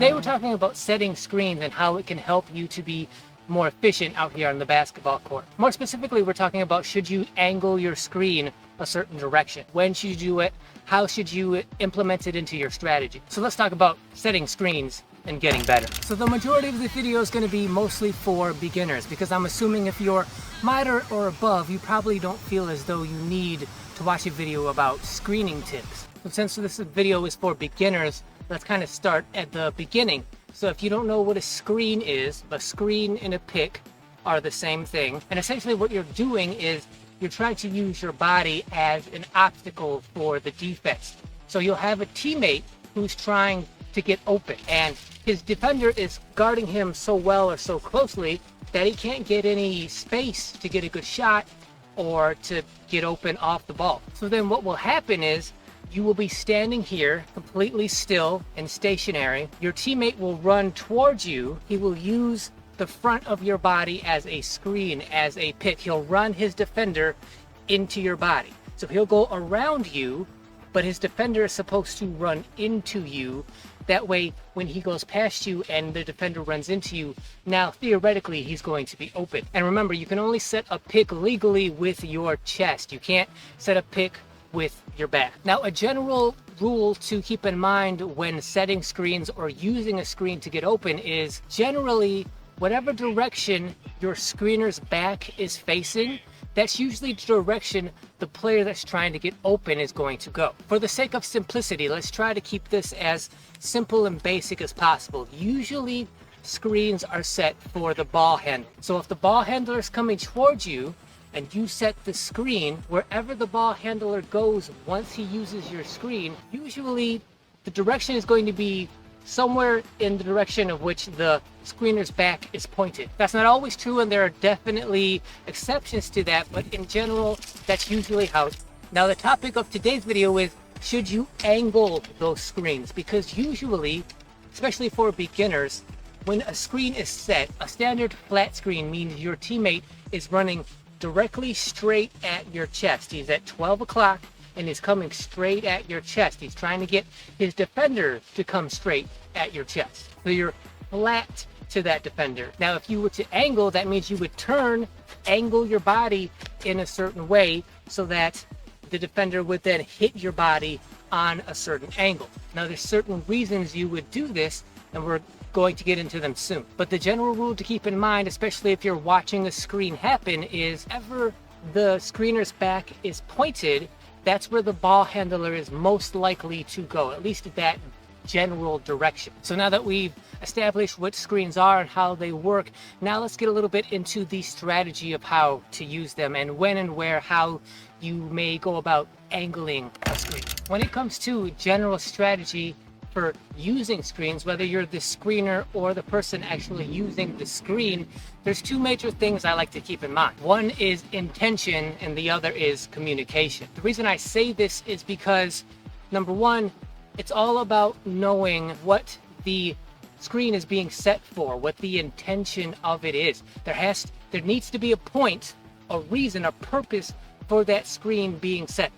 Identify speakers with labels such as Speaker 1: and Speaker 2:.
Speaker 1: Today we're talking about setting screens and how it can help you to be more efficient out here on the basketball court. More specifically, we're talking about should you angle your screen a certain direction? When should you do it? How should you implement it into your strategy? So let's talk about setting screens and getting better. So the majority of the video is going to be mostly for beginners because I'm assuming if you're moderate or above, you probably don't feel as though you need to watch a video about screening tips. But since this video is for beginners, let's kind of start at the beginning. So if you don't know what a screen is, a screen and a pick are the same thing. And essentially what you're doing is you're trying to use your body as an obstacle for the defense. So you'll have a teammate who's trying to get open and his defender is guarding him so well or so closely that he can't get any space to get a good shot or to get open off the ball. So then what will happen is you will be standing here completely still and stationary. Your teammate will run towards you. He will use the front of your body as a screen, as a pit. He'll run his defender into your body. So he'll go around you, but his defender is supposed to run into you. That way, when he goes past you and the defender runs into you, now theoretically he's going to be open. And remember, you can only set a pick legally with your chest. You can't set a pick with your back. Now, a general rule to keep in mind when setting screens or using a screen to get open is generally whatever direction your screener's back is facing, that's usually the direction the player that's trying to get open is going to go. For the sake of simplicity, let's try to keep this as simple and basic as possible. Usually screens are set for the ball handler. So if the ball handler is coming towards you, and you set the screen, wherever the ball handler goes once he uses your screen, usually the direction is going to be somewhere in the direction of which the screener's back is pointed. That's not always true, and there are definitely exceptions to that, but in general, that's usually how. Now, the topic of today's video is, should you angle those screens? Because usually, especially for beginners, when a screen is set, a standard flat screen means your teammate is running directly straight at your chest. He's at 12 o'clock and he's coming straight at your chest. He's trying to get his defender to come straight at your chest. So you're flat to that defender. Now, if you were to angle, that means you would angle your body in a certain way so that the defender would then hit your body on a certain angle. Now, there's certain reasons you would do this, and we're going to get into them soon. But the general rule to keep in mind, especially if you're watching a screen happen, is ever the screener's back is pointed, that's where the ball handler is most likely to go, at least that general direction. So now that we've established what screens are and how they work, now let's get a little bit into the strategy of how to use them and when and where, how you may go about angling a screen. When it comes to general strategy for using screens, whether you're the screener or the person actually using the screen, there's two major things I like to keep in mind. One is intention and the other is communication. The reason I say this is because, number one, it's all about knowing what the screen is being set for, what the intention of it is. There needs to be a point, a reason, a purpose for that screen being set.